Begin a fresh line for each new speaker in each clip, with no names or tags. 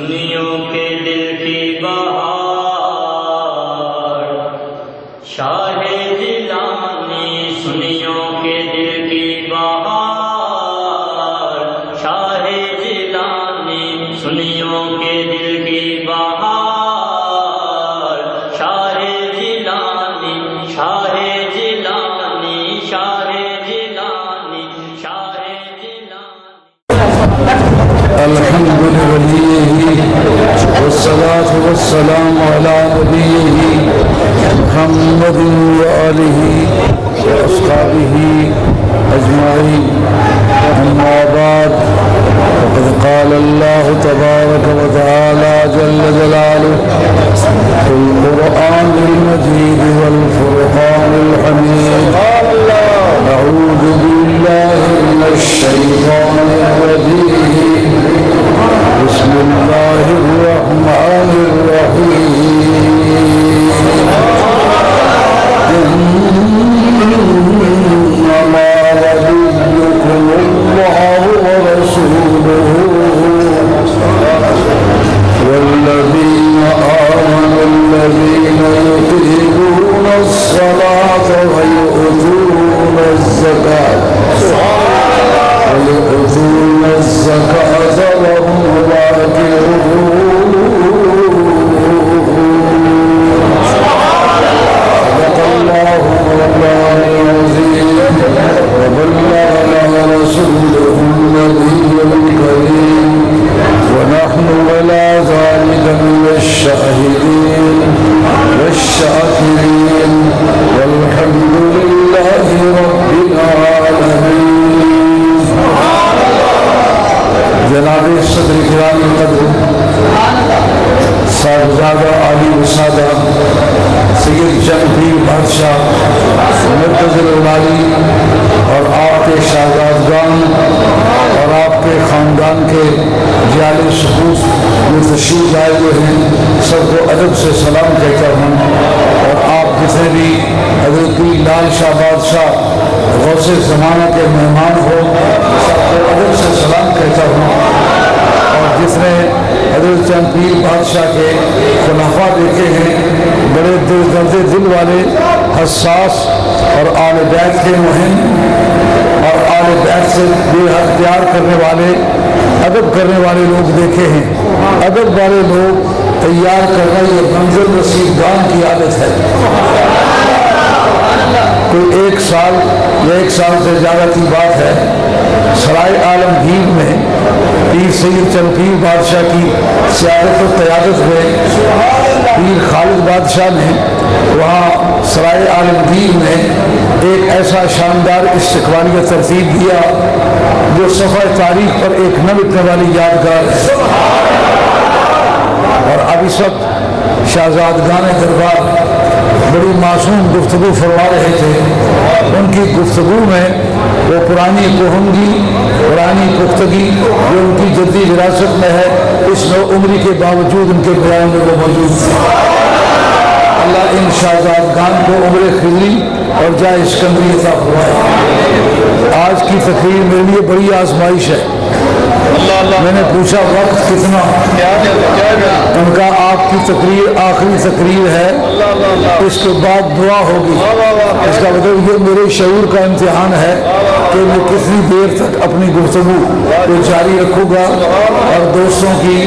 سنیوں کے دل کی بہار شاہ جیلانی، سنیوں کے دل کی بہار شاہ جیلانی، سنیوں کے دل کی بہار شاہ جیلانی، شاہ جیلانی، شاہ جیلانی، شاہ جیلانی۔
الحمد لله والصلاة والسلام على نبيه محمد وآله وأصحابه أجمعين، أما بعد، فقد قال الله تبارك وتعالى جل جلاله في القرآن المجيد والفرقان الحميد: أعوذ بالله من الشيطان الرجيم، بسم الله الرحمن الرحيم. إنما وليكم الله ورسوله والذين آمنوا الذين يقيمون الصلاة ويؤتون الزكاة وهم راكعون. صدق الله مولانا العظيم وبلغنا رسوله النبي الكريم، ونحن على ذلك من الشاهدين والشاكرين، والحمد لله رب العالمين. جناب صدر کرام قدر صاحبزادہ عالی وسادہ سید جنگ پیر بادشاہ مرتضی العالی اور آپ کے شاہزادگان اور آپ کے خاندان کے جیال سپوت جو تشریف لائے ہوئے ہیں، سب کو ادب سے سلام کہتا ہوں، اور آپ جتنے بھی حضرت پیر لال شاہ بادشاہ غوث زمانہ کے مہمان ہو، سب کو ادب سے سلام کہتا ہوں، اور جس نے حضرت چند پیر بادشاہ کے خلافہ دیکھے ہیں، بڑے درد دل والے، حساس اور آل بیت کے مہم اور آل بیت سے بے حد پیار کرنے والے، ادب کرنے والے لوگ دیکھے ہیں. ادب والے لوگ تیار کرنا یہ منزل رسیدگان کی عادت ہے. کوئی ایک سال یا ایک سال سے زیادہ کی بات ہے، سرائے عالمگیر میں پیر سید چند پیر بادشاہ کی سیادت و قیادت میں پیر خالد بادشاہ نے وہاں سرائے عالمگیر میں ایک ایسا شاندار استقبالیہ ترتیب دیا جو صفحہ تاریخ پر ایک نہ مٹنے والی یادگار ہے. اور اب اس وقت شہزادگان دربار بڑی معصوم گفتگو فرما رہے تھے. ان کی گفتگو میں وہ پرانی کوہنگی، پرانی پختگی جو ان کی جدی وراثت میں ہے، اس نو عمری کے باوجود ان کے بیان میں وہ موجود تھے. اللہ ان شہزادگان کو عمر خضری اور جائے اسکندری عطا فرمائے. آج کی تقریر میرے لیے بڑی آزمائش ہے. میں نے پوچھا وقت کتنا؟ ان کا آپ کی تقریر آخری تقریر ہے، اس کے بعد دعا ہوگی. اس کا مطلب یہ میرے شعور کا امتحان ہے کہ میں کتنی دیر تک اپنی گفتگو کو جاری رکھوں گا اور دوستوں کی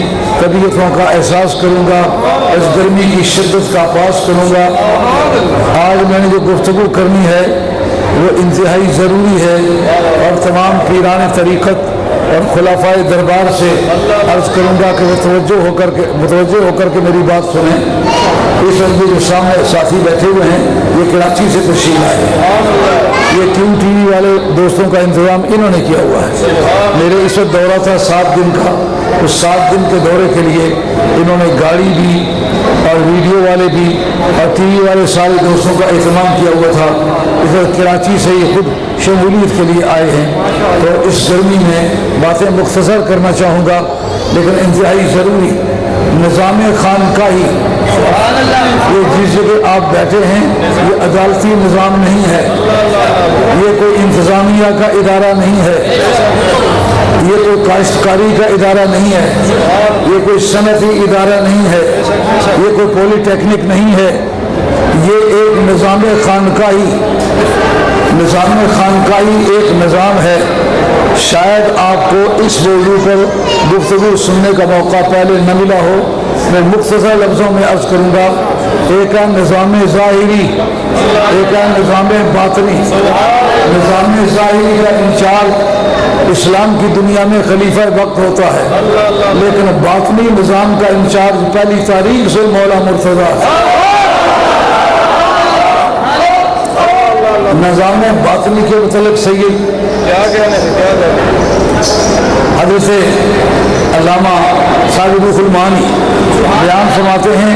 طبیعتوں کا احساس کروں گا، اس گرمی کی شدت کا پاس کروں گا. آج میں نے جو گفتگو کرنی ہے وہ انتہائی ضروری ہے، اور تمام پیران طریقت اور خلافۂ دربار سے عرض کروں گا کہ وہ متوجہ ہو کر کے میری بات سنیں. اس وقت جو سامنے ساتھی بیٹھے ہوئے ہیں یہ کراچی سے تشریف آئے. یہ کیو ٹی وی والے دوستوں کا انتظام انہوں نے کیا ہوا ہے. میرے اس وقت دورہ تھا 7 دن کا، اس 7 دن کے دورے کے لیے انہوں نے گاڑی بھی اور ویڈیو والے بھی اور ٹی وی والے سارے دوستوں کا اہتمام کیا ہوا تھا. اس وقت کراچی سے یہ خود شمولیت کے لیے آئے ہیں. تو اس گرمی میں باتیں مختصر کرنا چاہوں گا لیکن انتہائی ضروری. نظام خانقاہی، یہ جس جگہ آپ بیٹھے ہیں یہ عدالتی نظام نہیں ہے، یہ کوئی انتظامیہ کا ادارہ نہیں ہے، یہ کوئی کاشتکاری کا ادارہ نہیں ہے، یہ کوئی صنعتی ادارہ نہیں ہے، یہ کوئی پولی ٹیکنک نہیں ہے، یہ ایک نظام خانقاہی ایک نظام ہے۔ شاید آپ کو اس موضوع پر گفتگو سننے کا موقع پہلے نہ ملا ہو، میں مختصر لفظوں میں عرض کروں گا۔ ایک ہے نظام ظاہری، ایک ہے نظام باطنی۔ نظام ظاہری کا انچارج اسلام کی دنیا میں خلیفہ وقت ہوتا ہے، لیکن باطنی نظام کا انچارج پہلی تاریخ سے مولا مرتضیٰ ہے۔ نظام باطنی کے متعلق سید حضرت علامہ صاحب روح المعانی بیان فرماتے ہیں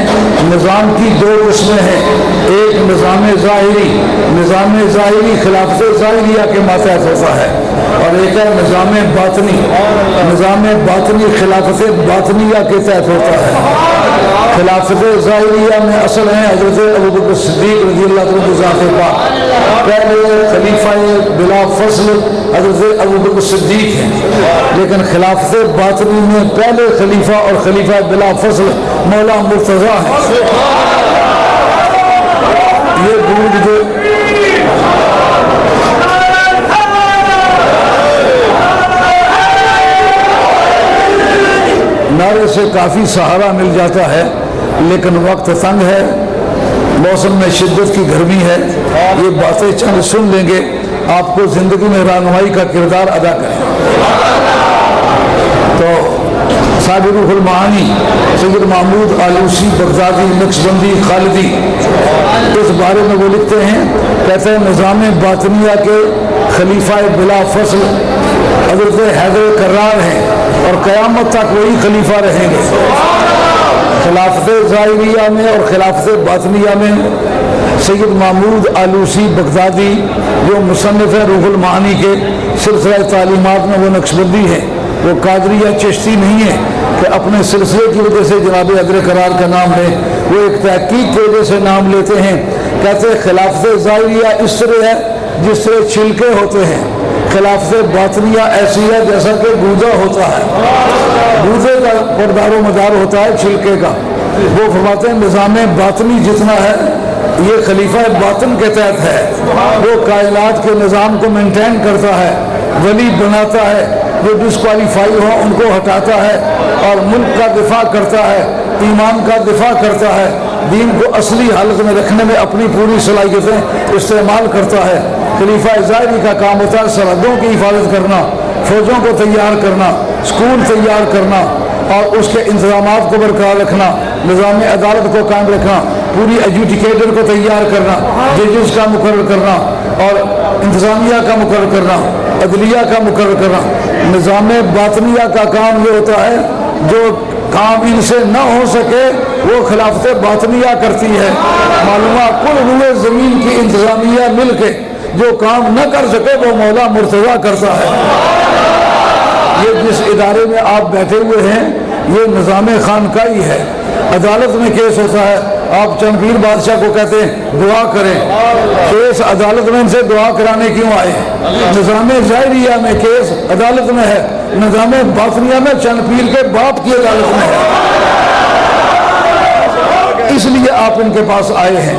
نظام کی دو قسمیں ہیں، ایک نظام ظاہری خلافت ظاہریہ کے ماتحت ہوتا ہے، اور ایک ہے نظام باطنی خلافت باطنیہ کے تحت ہوتا ہے۔ خلافت ظاہریہ میں اصل ہیں حضرت ابوبکر صدیق رضی اللہ عنہ ذات پاک، پہلے خلیفہ بلا فصل حضرت ابوبکر صدیق ہیں، لیکن خلافت باطنی میں پہلے خلیفہ اور خلیفہ بلا فصل مولا مرتضیٰ ہیں۔ یہ بود جو نعرے سے کافی سہارا مل جاتا ہے، لیکن وقت تنگ ہے، موسم میں شدت کی گرمی ہے، یہ باتیں چند سن لیں گے، آپ کو زندگی میں رہنمائی کا کردار ادا کریں۔ تو صاحب روح المعانی سید محمود آلوسی بغدادی نقشبندی خالدی اس بارے میں وہ لکھتے ہیں، کہتے ہیں نظام باطنیہ کے خلیفہ بلا فصل حضرت حیدر کرار ہیں اور قیامت تک وہی خلیفہ رہیں گے۔ خلافت ظاہریہ میں اور خلافت باطنیہ میں سید محمود آلوسی بغدادی جو مصنف روح المعانی کے سلسلہ تعلیمات میں وہ نقشبندی ہیں، وہ قادریہ چشتی نہیں ہے کہ اپنے سلسلے کی وجہ سے جناب حیدر کرار کا نام لیں، وہ ایک تحقیق کی وجہ سے نام لیتے ہیں۔ کہتے ہیں خلافت ظاہریہ اس طرح ہے جس طرح چھلکے ہوتے ہیں، خلافت باطنیہ ایسی ہے جیسا کہ گودا ہوتا ہے، گودے کا پردار و مدار ہوتا ہے چھلکے کا۔ وہ فرماتے ہیں نظام باطنی جتنا ہے یہ خلیفہ باطن کے تحت ہے، وہ کائنات کے نظام کو مینٹین کرتا ہے، ولی بناتا ہے، جو ڈسکوالیفائی ہو ان کو ہٹاتا ہے، اور ملک کا دفاع کرتا ہے، ایمان کا دفاع کرتا ہے، دین کو اصلی حالت میں رکھنے میں اپنی پوری صلاحیتیں استعمال کرتا ہے۔ خلیفہ ظاہری کا کام ہوتا ہے سرحدوں کی حفاظت کرنا، فوجوں کو تیار کرنا، اسکول تیار کرنا اور اس کے انتظامات کو برقرار رکھنا، نظام عدالت کو قائم رکھنا، پوری ایجوڈیکیٹر کو تیار کرنا، ججز کا مقرر کرنا اور انتظامیہ کا مقرر کرنا، عدلیہ کا مقرر کرنا۔ نظام باطنیہ کا کام یہ ہوتا ہے جو کام ان سے نہ ہو سکے وہ خلافت باطنیہ کرتی ہے۔ معلومات کل روئے زمین کی انتظامیہ مل کے جو کام نہ کر سکے وہ مولا مرتضیٰ کرتا ہے۔ یہ جس ادارے میں آپ بیٹھے ہوئے ہیں یہ نظام خانقاہی ہے، عدالت میں کیس ہوتا ہے، آپ چند پیر بادشاہ کو کہتے ہیں دعا کریں، کیس عدالت میں ان سے دعا کرانے کیوں آئے؟ نظام ظاہریہ میں کیس عدالت میں ہے، نظام باطنیہ میں چند پیر کے باپ کی عدالت میں ہے، اس لیے آپ ان کے پاس آئے ہیں۔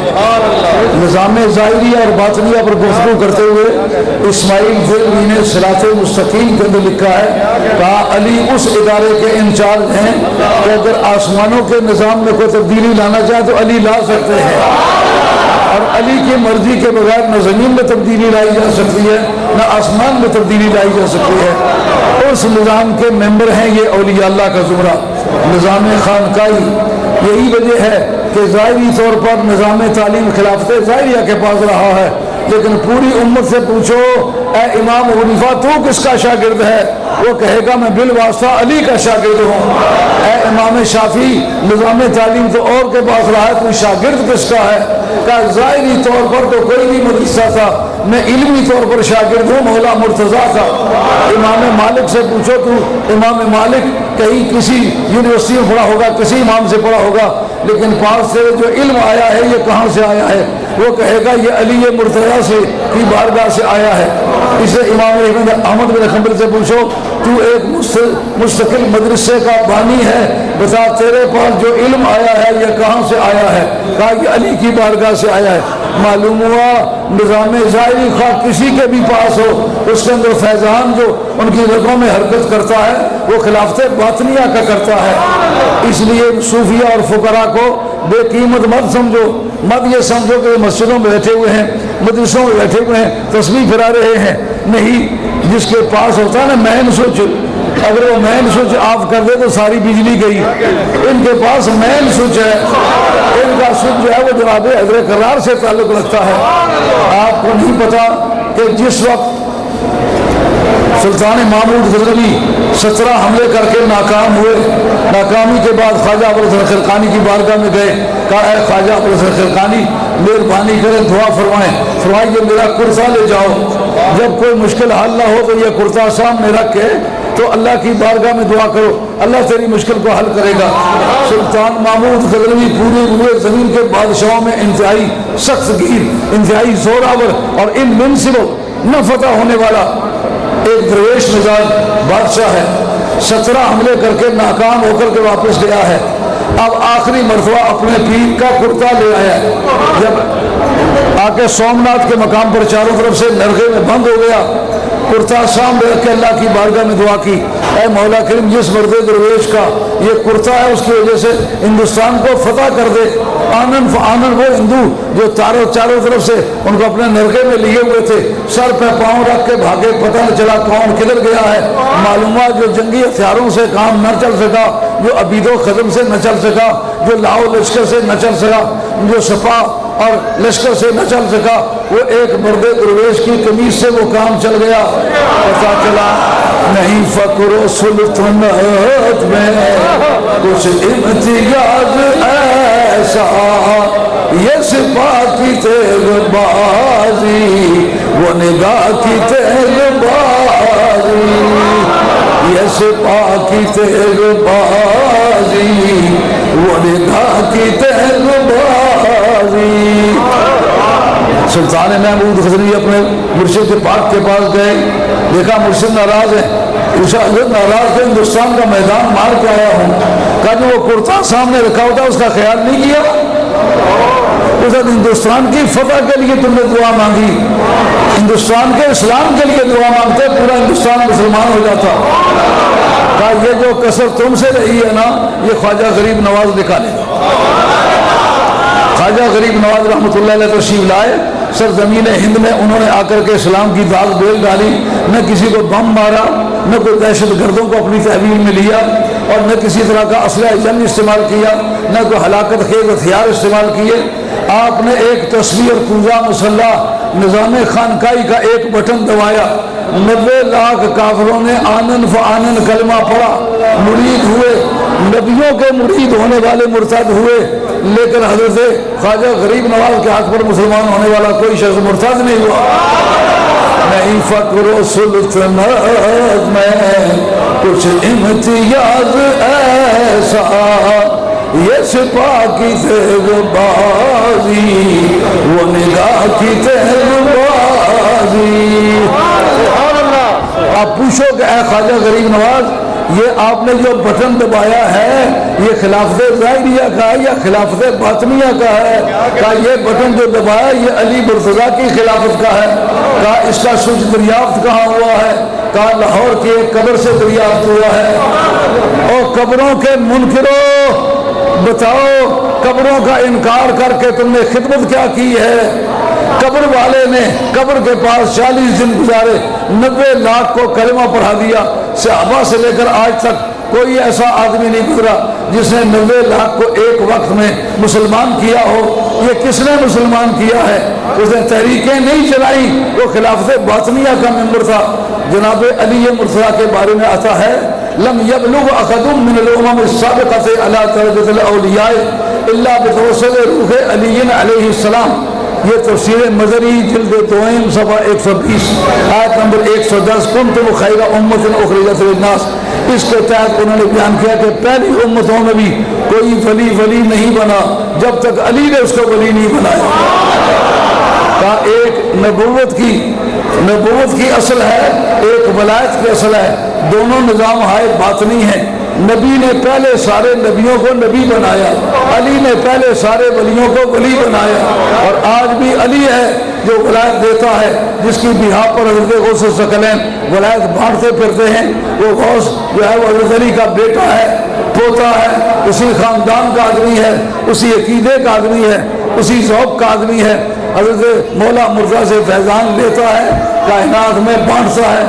نظام ظاہریہ اور باطنیہ پر گفتگو کرتے ہوئے اسماعیل دہلوی نے صراط مستقیم کے اندر لکھا ہے، کہا علی اس ادارے کے انچارج ہیں کہ اگر آسمانوں کے نظام میں کوئی تبدیلی لانا چاہے تو علی لا سکتے ہیں، اور علی کی مرضی کے بغیر نہ زمین میں تبدیلی لائی جا سکتی ہے نہ آسمان میں تبدیلی لائی جا سکتی ہے۔ اس نظام کے ممبر ہیں یہ اولیاء اللہ کا زمرہ، نظام خانقاہی۔ یہی وجہ ہے کہ ظاہری طور پر نظام تعلیم خلافت ظاہریہ کے پاس رہا ہے، لیکن پوری امت سے پوچھو اے امام حنیفہ تو کس کا شاگرد ہے، وہ کہے گا میں بالواسطہ علی کا شاگرد ہوں۔ اے امام شافعی نظام تعلیم تو اور کے پاس رہا ہے، کوئی شاگرد کس کا ہے؟ کہ ظاہری طور پر تو کوئی نہیں مدرسہ تھا، میں علمی طور پر شاگرد ہوں مولا مرتضیٰ کا۔ امام مالک سے پوچھو تو امام مالک کہیں کسی یونیورسٹی میں پڑھا ہوگا, کسی امام سے پڑھا ہوگا, لیکن پاس سے جو علم آیا ہے یہ کہاں سے آیا ہے؟ وہ کہے گا یہ علی مرتضیٰ سے کی بارگاہ سے آیا ہے. اسے امام احمد بن حنبل سے پوچھو, تو ایک مستقل مدرسے کا بانی ہے, بتا تیرے پاس جو علم آیا ہے یہ کہاں سے آیا ہے؟ کہا کہ علی کی بارگاہ سے آیا ہے. معلوم ہوا نظام ظاہری خواہ کسی کے بھی پاس ہو, اس کے اندر فیضان جو ان کی رگوں میں حرکت کرتا ہے وہ خلافت باطنیہ کا کرتا ہے. اس لیے صوفیہ اور فقراء کو بے قیمت مت سمجھو, مت یہ سمجھو کہ مسجدوں میں بیٹھے ہوئے ہیں, مدرسوں میں بیٹھے ہوئے ہیں, تسبیح پھرا رہے ہیں. نہیں, جس کے پاس ہوتا ہے نا مین سوئچ, اگر وہ مین سوئچ آف کر دے تو ساری بجلی گئی. ان کے پاس مین سوئچ ہے, ان کا سوئچ جو ہے وہ جناب حضرت کرار سے تعلق رکھتا ہے. آپ کو نہیں پتا کہ جس وقت سلطان محمود غزنوی 17 حملے کر کے ناکام ہوئے, ناکامی کے بعد خواجہ ابوالحسن خرقانی کی بارگاہ میں گئے, کہا اے خواجہ ابوالحسن خرقانی مہربانی کریں دعا فرمائیں. فرمائیے میرا کرتا لے جاؤ, جب کوئی مشکل حل نہ ہو تو یہ کرتا سامنے رکھ کے تو اللہ کی بارگاہ میں دعا کرو, اللہ تیری مشکل کو حل کرے گا. سلطان محمود غزنوی پورے روئے زمین کے بادشاہوں میں انتہائی سخت گیر, انتہائی زوراور اور انوینسیبل نہ فتح ہونے والا ایک درویش مزاج بادشاہ ہے. 17 حملے کر کے ناکام ہو کر کے واپس گیا ہے. اب آخری مرتبہ اپنے پیر کا کرتا لے آیا ہے. جب آ کے سومناتھ کے مقام پر چاروں طرف سے نرغے میں بند ہو گیا, کرتا سامنے رکھ کے اللہ کی بارگاہ میں دعا کی, اے مولا کریم جس مرد درویش کا یہ کرتا ہے اس کی وجہ سے ہندوستان کو فتح کر دے. آنن فآنن وہ ہندو جو چاروں طرف سے ان کو اپنے نرغے میں لیے ہوئے تھے, سر پہ پاؤں رکھ کے بھاگے, پتہ نہ چلا کون کدھر گیا ہے. معلومات جو جنگی ہتھیاروں سے کام نہ چل سکا, جو عبید و ختم سے نہ چل سکا, جو لاؤ لشکر سے نہ چل سکا, جو سپا اور لشکر سے نہ چل سکا, وہ ایک مرد درویش کی قمیص سے وہ کام چل گیا. پتا چلا نہیں فقر و سلطنت میں کچھ امتیاز ایسا, یہ سپاہ کی تیغ بازی وہ نگاہ کی تیغ بازی, یہ سپاہ کی تیغ بازی وہ نگاہ کی تیغ بازی. سلطان محمود غزنوی اپنے مرشد کے پاک کے پاس گئے, دیکھا مرشد ناراض ہے. پوچھا حضرت ناراض ہے, ہندوستان کا میدان مار کے آیا ہوں. کہا جو وہ کرتا سامنے رکھا ہوتا اس کا خیال نہیں کیا. اس وقت ہندوستان کی فتح کے لیے تم نے دعا مانگی, ہندوستان کے اسلام کے لیے دعا مانگتے پورا ہندوستان مسلمان ہو جاتا. کہا یہ جو کثر تم سے رہی ہے نا یہ خواجہ غریب نواز نکالے. خواجہ غریب نواز رحمۃ اللہ علیہ تشریف لائے. سرزمین ہند میں انہوں نے آ کر کے اسلام کی داغ بیل ڈالی, نہ کسی کو بم مارا, نہ کوئی دہشت گردوں کو اپنی تحویل میں لیا, اور نہ کسی طرح کا اسلحہ جنگ استعمال کیا, نہ کوئی ہلاکت خیز ہتھیار استعمال کیے. آپ نے ایک تصویر پوجا مسلح نظام خانقاہی کا ایک بٹن دبایا, 90 لاکھ کافروں نے آنن فآنن کلمہ پڑھا, مرید ہوئے, نبیوں کے مرید ہونے والے مرتد ہوئے. لیکن حضرت خواجہ غریب نواز کے ہاتھ پر مسلمان ہونے والا کوئی شخص مرتد نہیں ہوا. نہیں فقر و سلطنت میں کچھ امتیاز ایسا, یہ سپاہ کی تیغ بازی وہ نگاہ کی تیغ بازی. آپ پوچھو کہ اے خواجہ غریب نواز یہ آپ نے جو بٹن دبایا ہے یہ خلافت ظاہریہ کا ہے یا خلافت باطنیہ کا ہے؟ کہا یہ بٹن جو دبایا یہ علی مرتضیٰ کی خلافت کا ہے. کہا اس کا سوچ دریافت کہاں ہوا ہے؟ کہا لاہور کی ایک قبر سے دریافت ہوا ہے. اور قبروں کے منکروں بتاؤ, قبروں کا انکار کر کے تم نے خدمت کیا کی ہے؟ قبر والے نے قبر کے پاس 40 دن گزارے, 90 لاکھ کو کلمہ پڑھا دیا. صحابہ سے لے کر آج تک کوئی ایسا آدمی نہیں گزرا جس نے 90 لاکھ کو ایک وقت میں مسلمان کیا ہو. یہ کس نے مسلمان کیا ہے؟ اس نے تحریکیں نہیں چلائی, وہ خلافت باطنیہ کا ممبر تھا. جناب علی مرتضیٰ کے بارے میں آتا ہے لم یبلغ احد من الامم السابقۃ علی درجۃ الاولیاء الا بتوسل روح علی علیہ السلام. یہ تفسیر مظہری جلد دوئم صفحہ 120 آیت نمبر 110 کنتم خیر امۃ اخرجت للناس اس کے تحت انہوں نے بیان کیا کہ پہلی امتوں میں بھی کوئی ولی نہیں بنا جب تک علی نے اس کو ولی نہیں بنایا۔ کا ایک نبوت کی اصل ہے، ایک ولایت کی اصل ہے، دونوں نظام ہائے باطنی ہیں۔ نبی نے پہلے سارے نبیوں کو نبی بنایا، علی نے پہلے سارے ولیوں کو ولی بنایا، اور آج بھی علی ہے جو ولایت دیتا ہے، جس کی بہا پر حضرت غوث الثقلین ولایت بانٹتے پھرتے ہیں۔ وہ غوث جو ہے وہ حضرت علی کا بیٹا ہے، پوتا ہے، اسی خاندان کا آدمی ہے، اسی عقیدے کا آدمی ہے، اسی ذوق کا آدمی ہے۔ حضرت مولا مرزا سے فیضان لیتا ہے، کائنات میں بانٹتا ہے۔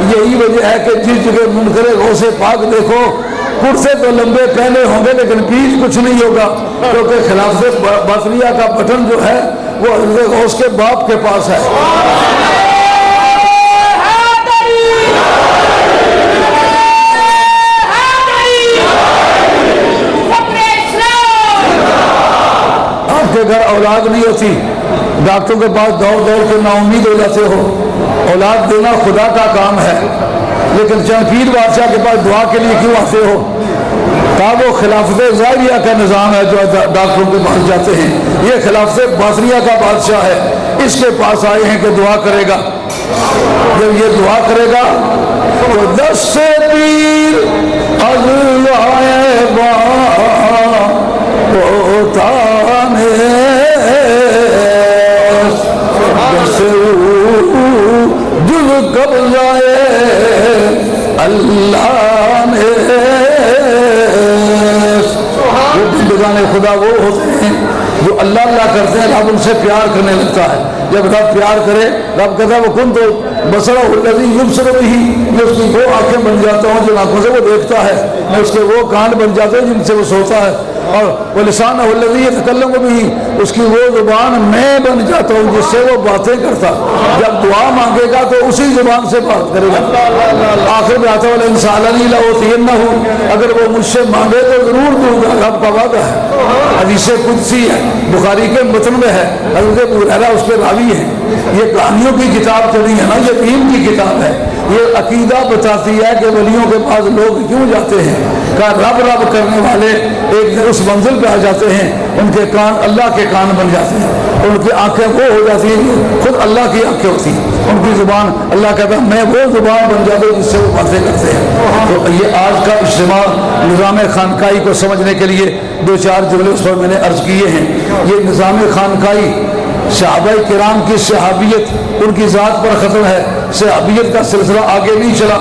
یہی وجہ ہے کہ جس جگہ منکر غوث پاک دیکھو، کرسے تو لمبے پہنے ہوں گے لیکن بیچ کچھ نہیں ہوگا، کیونکہ خلافت باطنیہ کا بٹن جو ہے وہ حضرت غوث کے باپ کے پاس ہے۔ آپ کے گھر اولاد نہیں ہوتی، ڈاکٹروں کے پاس دوڑ کے نا امید ہو جاتے ہو، اولاد دینا خدا کا کام ہے، لیکن چند پیر بادشاہ کے پاس دعا کے لیے کیوں آتے ہو؟ کہا وہ خلافت ظاہریہ کا نظام ہے جو ڈاکٹروں کے پاس جاتے ہیں، یہ خلافت باطنیہ کا بادشاہ ہے، اس کے پاس آئے ہیں کہ دعا کرے گا۔ جب یہ دعا کرے گا تو 10 سے پیر اللہ نے وہ بندگان خدا وہ ہوتے ہیں جو اللہ کرتے ہیں، رب ان سے پیار کرنے لگتا ہے۔ جب رب پیار کرے، رب کہتا ہے وہ کن تو بصرہ الذی یبصر بہ، میں اس کی وہ آنکھیں بن جاتا ہوں جن آنکھوں سے وہ دیکھتا ہے، میں اس کے وہ کان بن جاتے ہیں جن سے وہ سوتا ہے، اور وہ لسانہ الذی یتکلم بہ، اس کی وہ زبان میں بن جاتا ہوں جس سے وہ باتیں کرتا۔ جب دعا مانگے گا تو اسی زبان سے بات کرے گا۔ آخر میں آتا ہے انسانہ لأوتینہ، اگر وہ مجھ سے مانگے تو ضرور دوں گا، رب کا وعدہ ہے۔ حدیث قدسی ہے، بخاری کے متن میں ہے، حضرت ابو ہریرہ اس کے راوی ہیں۔ یہ کہانیوں کی کتاب تو نہیں ہے نا، یہ دین کی کتاب ہے۔ یہ عقیدہ بتاتی ہے کہ ولیوں کے پاس لوگ کیوں جاتے ہیں، کہ رب رب کرنے والے ایک اس منزل پہ آ جاتے ہیں، ان کے کان اللہ کے کان بن جاتے ہیں، ان کی آنکھیں وہ ہو جاتی ہیں خود اللہ کی آنکھیں ہوتی ہیں، ان کی زبان اللہ کہتا ہے میں وہ زبان بن جاتا ہوں جس سے وہ باتیں کرتے ہیں۔ تو یہ آج کا اجتماع نظام خانقاہی کو سمجھنے کے لیے 2-4 جملے اس پر میں نے عرض کیے ہیں۔ یہ نظام خانقاہی صحابہ کرام کی صحابیت ان کی ذات پر ختم ہے، صحابیت کا سلسلہ آگے نہیں چلا،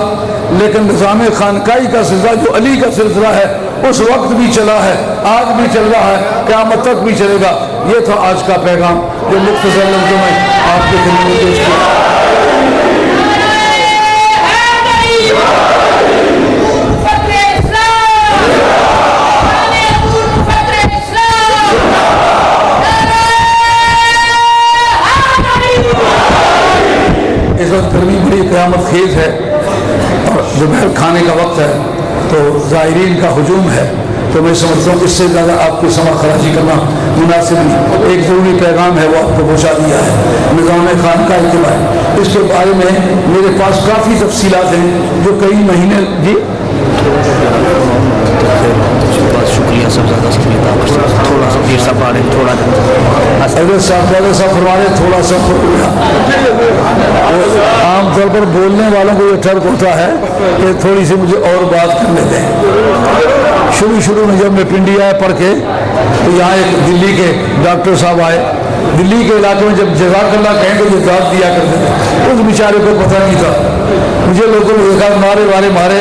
لیکن نظام خانقاہی کا سلسلہ جو علی کا سلسلہ ہے اس وقت بھی چلا ہے، آج بھی چل رہا ہے، قیامت تک بھی چلے گا۔ یہ تھا آج کا پیغام جو مختصر لفظوں میں آپ کے خدمت میں پیش کیا۔ اس وقت گرمی بڑی قیامت خیز ہے اور دوپہر کھانے کا وقت ہے تو زائرین کا ہجوم ہے، تو میں سمجھتا ہوں اس سے زیادہ آپ کی سمع خراجی کرنا مناسب نہیں۔ ایک ضروری پیغام ہے وہ آپ کو پہنچا دیا ہے، نظام خانقاہی کے بارے، اس کے بارے میں میرے پاس کافی تفصیلات ہیں جو کئی مہینے
شکریہ سب زیادہ تھوڑا سا پیر صاحب آ رہے تھوڑا
حضرت صاحب فرما رہے تھوڑا سا عام طور پر بولنے والوں کو یہ ٹرک ہوتا ہے کہ تھوڑی سی مجھے اور بات کر لیتے ہیں۔ شروع میں جب میں پنڈی آیا پڑھ کے تو یہاں ایک دلی کے ڈاکٹر صاحب آئے، دلی کے علاقے میں جب جزاک اللہ کہیں تو یہ داد دیا کرتے تھے، اس بیچارے کو پتہ نہیں تھا، مجھے لوگوں نے دیکھا مارے وارے مارے،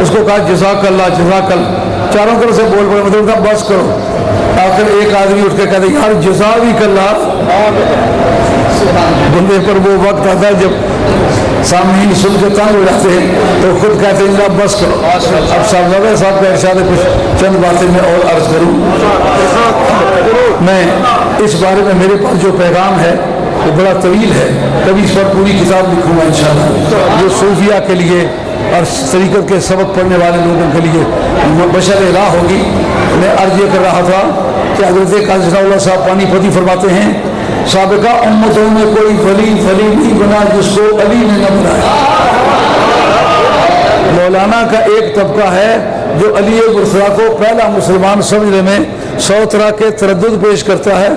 اس کو کہا جزاک اللہ جزاک اللہ، چاروں طرف سے بول پڑے، مطلب کہا بس کرو۔ آخر ایک آدمی اٹھ کے کہتے یار جزاک اللہ، بندے پر وہ وقت آتا ہے جب سامنے ہی سن کے تنگ ہو جاتے ہیں تو خود کہتے ہیں جناب بس کرو۔ اب صاحبزادہ صاحب کا ارشاد ہے، کچھ چند باتیں میں اور عرض کروں۔ میں اس بارے میں میرے پاس جو پیغام ہے وہ بڑا طویل ہے، کبھی اس پر پوری کتاب لکھوں گا انشاءاللہ، جو صوفیہ کے لیے اور طریقت کے سبق پڑھنے والے لوگوں کے لیے بشر راہ ہوگی۔ میں عرض یہ کر رہا تھا کہ حضرت قاضی ثناء اللہ صاحب پانی پتی فرماتے ہیں سابقہ امتوں میں کوئی ولی نہیں بنا جس کو علی نے نہ بنایا۔ مولانا کا ایک طبقہ ہے جو علی مرتضیٰ کو پہلا مسلمان سمجھنے میں 100 طرح کے تردد پیش کرتا ہے.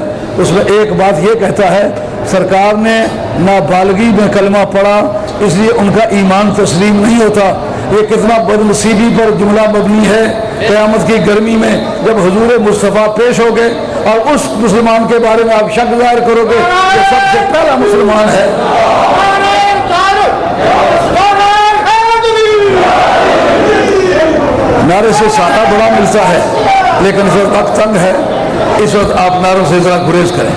اس میں ایک بات یہ کہتا ہے سرکار نے نابالغی میں کلمہ پڑھا اس لیے ان کا ایمان تسلیم نہیں ہوتا. یہ کتنا بدنصیبی پر جملہ مبنی ہے. قیامت کی گرمی میں جب حضور مصطفیٰ پیش ہو گئے اور اس مسلمان کے بارے میں آپ شک ظاہر کرو گے جو سب سے پہلا مسلمان ہے. نعرے سے سادہ بڑا ملتا ہے لیکن اس وقت تنگ ہے. اس وقت آپ نعروں سے ذرا گریز کریں.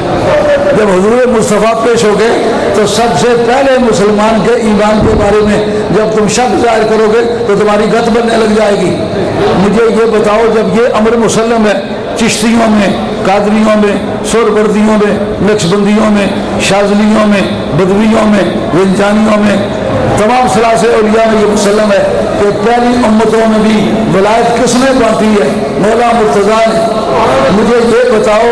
جب حضور مصطفیٰ پیش ہو گئے تو سب سے پہلے مسلمان کے ایمان کے بارے میں جب تم شک ظاہر کرو گے تو تمہاری گت بننے لگ جائے گی. مجھے یہ بتاؤ جب یہ امر مسلم ہے چشتیوں میں قادریوں میں سہروردیوں میں نقشبندیوں میں شاذلیوں میں بدویوں میں رنجانیوں میں تمام ثلاثے اولیاء میں یہ مسلم ہے کہ پہلی امتوں میں بھی ولایت کس نے بانٹی ہے؟ مولا مرتضیٰ نے. مجھے یہ بتاؤ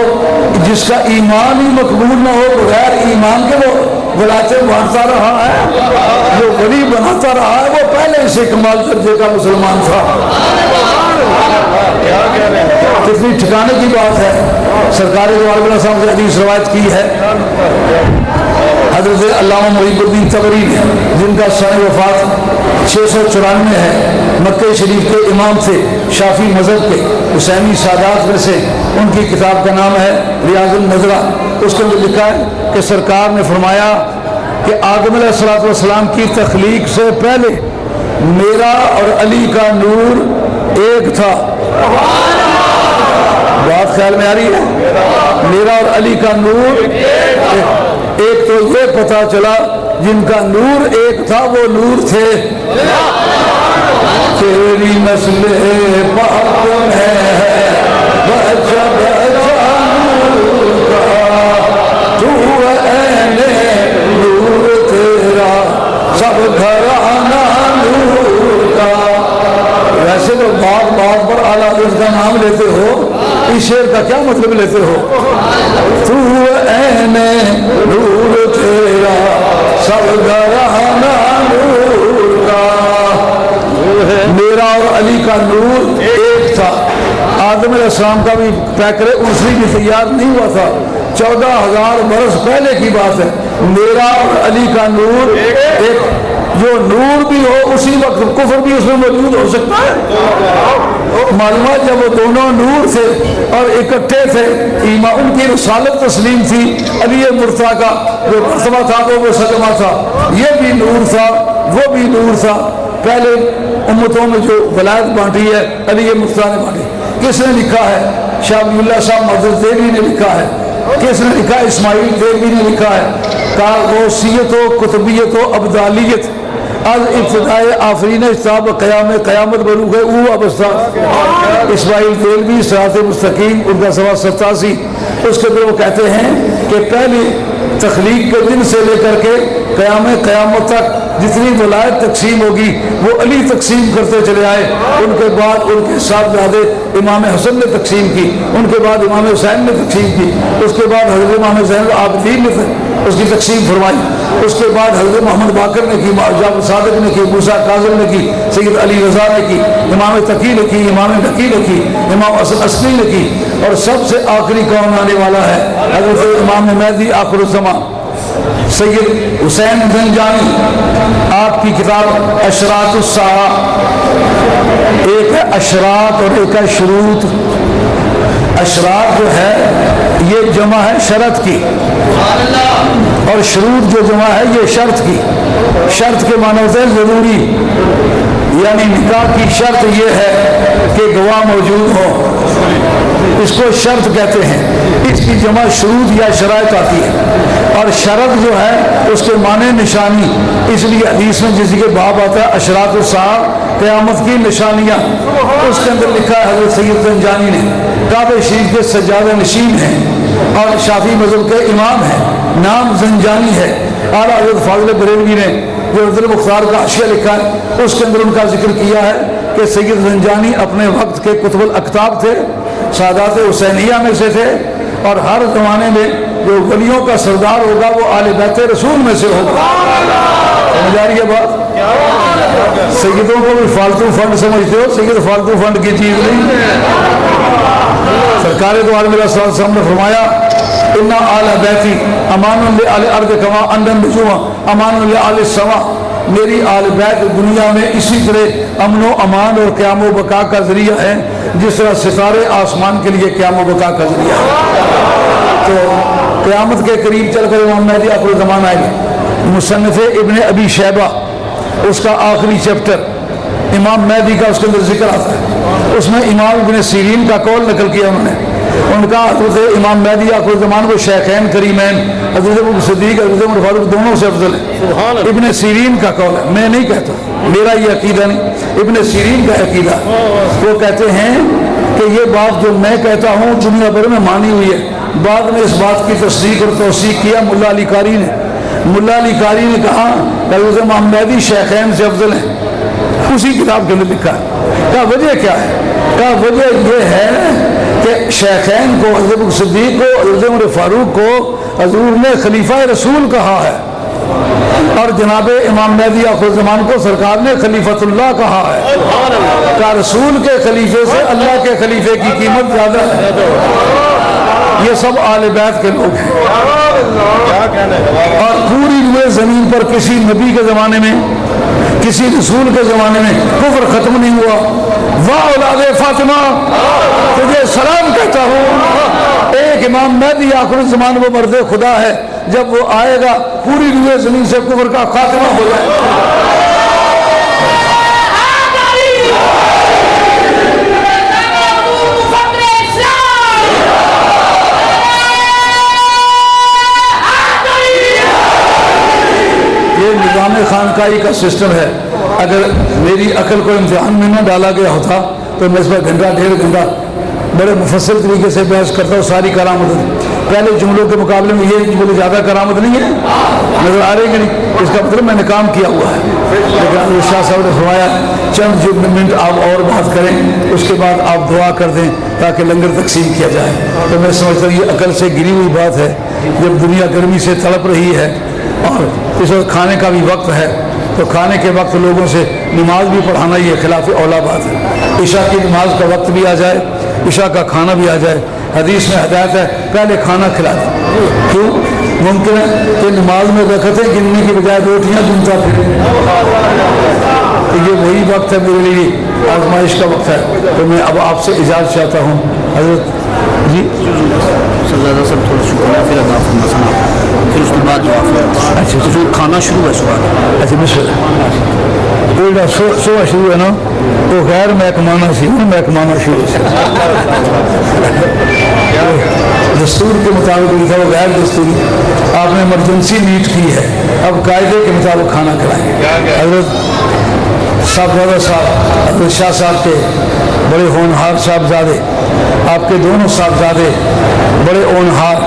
جس کا ایمان ہی مقبول نہ ہو بغیر ایمان کے وہ ولایتیں بانٹتا رہا ہے جو ولی بناتا رہا ہے وہ پہلے سے کمال درجے کا مسلمان تھا. کتنی ٹھکانے کی بات ہے. سرکار دو عالم صاحب سے حدیث روایت کی ہے حضرت علامہ محب الدین طبری نے جن کا سنہ وفات 694 ہے. مکہ شریف کے امام تھے شافعی مذہب کے حسینی سادات میں سے. ان کی کتاب کا نام ہے ریاض النظرہ. اس کے اندر لکھا ہے کہ سرکار نے فرمایا کہ آدم علیہ السلام کی تخلیق سے پہلے میرا اور علی کا نور ایک تھا. بات خیال میں آ رہی ہے؟ میرا اور علی کا نور ایک. تو یہ پتا چلا جن کا نور ایک تھا وہ نور تھے. تیری نسل پاک ہے بچہ بچہ نور کا تو عین نور تیرا سب گھرانہ نور کا. ویسے تو بات بات پر اعلیٰ حضرت کا نام لیتے ہو اس شعر کا کیا مطلب لیتے ہو؟ تو عین نور تیرا سب گھرانہ نور کا. میرا اور علی کا نور ایک تھا. آدم علیہ السلام کا بھی پیکر انسری بھی تیار نہیں ہوا تھا. 14,000 برس پہلے کی بات ہے. میرا اور علی کا نور ایک. جو نور بھی ہو اسی وقت کفر بھی اس میں موجود ہو سکتا ہے. معلومات جب وہ دونوں نور تھے اور اکٹھے تھے ایمان ان کی رسالت تسلیم تھی. علی مرتضیٰ کا جو مرتبہ تھا وہ سلمہ تھا. یہ بھی نور تھا وہ بھی نور تھا. پہلے امتوں میں جو ولایت بانٹی ہے علی مرتضیٰ نے بانٹی. کس نے لکھا ہے؟ شاہ ولی اللہ صاحب مدرس دیوی نے لکھا ہے. کس نے لکھا؟ اسماعیل دیوی نے لکھا ہے. غوثیت و قطبیت و ابدالیت از ابتدائے آفرین اشتاب قیام قیامت بروغ او ابستا. اسماعیل دیلوی صراط مستقیم ان کا سوا 87. اس کے اندر وہ کہتے ہیں کہ پہلی تخلیق کے دن سے لے کر کے قیامت تک جتنی ولایت تقسیم ہوگی وہ علی تقسیم کرتے چلے آئے. ان کے بعد ان کے صاحبزادے امام حسن نے تقسیم کی. ان کے بعد امام حسین نے تقسیم کی. اس کے بعد حضرت امام زین العابدین نے اس کی تقسیم فرمائی. اس کے بعد حضرت محمد باقر نے کی, جعفر صادق نے کی, موسیٰ کاظم نے کی, سید علی رضا نے کی, امام تقی نے کی, امام نقی نے کی, امام حسن عسکری نے کی. اور سب سے آخری کون آنے والا ہے؟ حضرت امام مہدی آخر الزمان سید حسین زنجانی. آپ کی کتاب اشراط الساعہ. ایک ہے اشراط اور ایک ہے شروط. اشراط جو ہے یہ جمع ہے شرط کی اور شروط جو جمع ہے یہ شرط کی. شرط کے معنی ہوتے ہیں ضروری. یعنی نکاح کی شرط یہ ہے کہ گواہ موجود ہو. اس کو شرط کہتے ہیں. اس کی جمع شروط یا شرائط آتی ہے. اور شرط جو ہے اس کے معنی نشانی. اس لیے حدیث میں جس کے باب آتا ہے اشراط الساعہ قیامت کی نشانیاں. اس کے اندر لکھا ہے حضرت سید زنجانی نے کعبہ شریف کے سجادہ نشین ہیں اور شافعی مذہب کے امام ہیں. نام زنجانی ہے. اعلیٰ حضرت فاضل بریلوی نے جو عبد المختار کا حاشیہ لکھا ہے اس کے اندر ان کا ذکر کیا ہے کہ سید زنجانی اپنے وقت کے قطب الاقطاب تھے, سادات حسینیہ میں سے تھے اور ہر زمانے میں جو ولیوں کا سردار ہوگا وہ آل بیت رسول میں سے ہوگا. سمجھ آ رہی ہے بات؟ سیدوں کو بھی فالتو فنڈ سمجھتے ہو، سید فالتو فنڈ کی چیز نہیں۔ سرکار دو عالم علیہ السلام نے فرمایا اِنَّ آلَ بیتی امان لِآلِ الْأَرْضِ کما أَنَّ النُّجُومَ امان لِآلِ السَّمَاء، میری آل بیت دنیا میں اسی طرح امن و امان اور قیام و بقا کا ذریعہ ہے جس طرح ستارے آسمان کے لیے قیام و بقا کا ذریعہ ہے۔ تو قیامت کے قریب چل کر امام مہدی آخر الزمان آئے گا۔ مصنف ابن ابی شیبہ اس کا آخری چیپٹر امام مہدی کا اس کے اندر ذکر آتا ہے، اس میں امام ابن سیرین کا قول نقل کیا انہوں نے۔ ان کا حضرت امام مہدی آخر الزمان کو شیخین کریمین حضرت ابو صدیق حضرت عمر فاروق دونوں سے افضل ہے۔ ابن سیرین کا قول ہے، میں نہیں کہتا، میرا یہ عقیدہ نہیں، ابن سیرین کا عقیدہ۔ وہ کہتے ہیں کہ یہ بات جو میں کہتا ہوں دنیا بھر میں مانی ہوئی ہے، بعد میں اس بات کی تصدیق اور توثیق کیا ملا علی قاری نے۔ ملا علی قاری نے کہا کہ حضرت امام مہدی شیخین سے افضل ہیں، اسی کتاب کے اندر لکھا ہے۔ کہا وجہ کیا ہے؟ کہا وجہ یہ ہے کہ شیخین کو حضرت صدیق کو حضرت عمر فاروق کو حضور نے خلیفہ رسول کہا ہے، اور جناب امام مہدی آخر الزمان کو سرکار نے خلیفۃ اللہ کہا ہے۔ کہا رسول کے خلیفے سے اللہ کے خلیفے کی قیمت زیادہ ہے۔ یہ سب آل بیت کے لوگ ہیں، اور پوری روئے زمین پر کسی نبی کے زمانے میں کسی رسول کے زمانے میں کفر ختم نہیں ہوا۔ واہ اولاد فاطمہ تجھے سلام کہتا ہوں، ایک امام مہدی آخر الزمان وہ مرد خدا ہے، جب وہ آئے گا پوری روئے زمین سے کفر کا خاتمہ ہو جائے گا۔ یہ نظام خانقاہی کا سسٹم ہے، اگر میری عقل کو امتحان میں نہ ڈالا گیا ہوتا تو میں اس پر گھنٹہ ڈیڑھ گھنٹہ بڑے مفصل طریقے سے بحث کرتا ہوں ساری کرامت۔ پہلے جملوں کے مقابلے میں یہ جملے زیادہ کرامت نہیں ہے، نظر آ رہی کہ نہیں؟ اس کا مطلب میں نے کام کیا ہوا ہے۔ لیکن شاہ صاحب نے فرمایا چند جو منٹ آپ اور بات کریں، اس کے بعد آپ دعا کر دیں تاکہ لنگر تقسیم کیا جائے۔ تو میں سمجھتا ہوں یہ عقل سے گری ہوئی بات ہے۔ جب دنیا گرمی سے تڑپ رہی ہے اور اس وقت کھانے کا بھی وقت ہے، تو کھانے کے وقت لوگوں سے نماز بھی پڑھانا یہ خلاف اولا بات ہے۔ عشاء کی نماز کا وقت بھی آ جائے، عشاء کا کھانا بھی آ جائے، حدیث میں ہدایت ہے پہلے کھانا کھلا دیں۔ کیوں؟ ممکن ہے کہ نماز میں رکعتیں گننے کی بجائے روٹیاں گنتا پھرے، تو یہ وہی وقت ہے میرے لیے آزمائش کا وقت ہے۔ تو میں اب آپ سے اجازت چاہتا ہوں حضرت جی
سرزادہ صاحب تھوڑا شکریہ، پھر ادا فرمانا، پھر اس کے بعد دعا فرمانا۔
اچھا
جو کھانا شروع ہے صبح کا۔
اچھا بسم اللہ۔ صبح شروع ہے نا وہ غیر محکمانہ سی محکمانہ شروع سے دستور کے مطابق لکھا وہ غیر دستوری، آپ نے ایمرجنسی میٹ کی ہے، اب قاعدے کے مطابق کھانا کھلائیں۔ حضرت صاحبزادہ صاحب حضرت شاہ صاحب کے بڑے ہونہار صاحبزادے، آپ کے دونوں صاحبزادے بڑے ہونہار،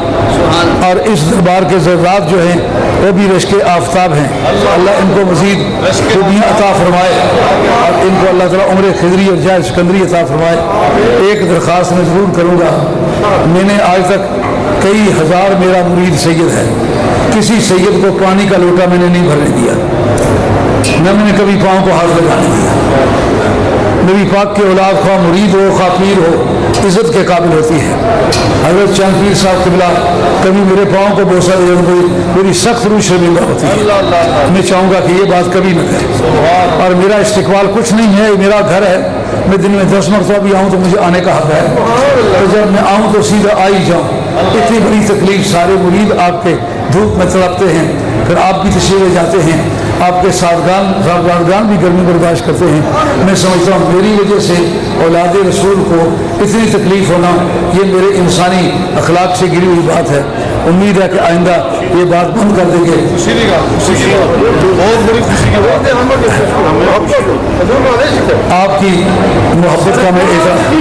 اور اس دربار کے ذرات جو ہیں وہ بھی رشک آفتاب ہیں۔ اللہ ان کو مزید خوبیاں عطا فرمائے، اور ان کو اللہ تعالیٰ عمر خضری اور جائے سکندری عطا فرمائے۔ ایک درخواست میں ضرور کروں گا، میں نے آج تک کئی ہزار میرا مرید سید ہے، کسی سید کو پانی کا لوٹا میں نے نہیں بھرنے دیا، نہ میں نے کبھی پاؤں کو ہاتھ لگانے دیا۔ نبی پاک کے اولاد خواہ مرید ہو خواہ پیر ہو عزت کے قابل ہوتی ہے۔ حضرت چند پیر صاحب قبلہ کبھی میرے پاؤں کو بوسہ دے تو میری سخت روح شرمندہ ہوتی ہے۔ میں چاہوں گا کہ یہ بات کبھی نہ کرے، اور میرا استقبال کچھ نہیں ہے، میرا گھر ہے، میں دن میں 10 مرتبہ بھی آؤں تو مجھے آنے کا حق ہے، تو جب میں آؤں تو سیدھا آ ہی جاؤں۔ اتنی بڑی تکلیف سارے مرید آپ کے دھوپ میں تڑپتے ہیں، پھر آپ بھی تشریف لے جاتے ہیں، آپ کے صاحبزادگان بھی گرمی برداشت کرتے ہیں۔ میں سمجھتا ہوں میری وجہ سے اولاد رسول کو اتنی تکلیف ہونا یہ میرے انسانی اخلاق سے گری ہوئی بات ہے۔ امید ہے کہ آئندہ یہ بات بند کر دیں گے۔ آپ کی محبت کا میں اعتراف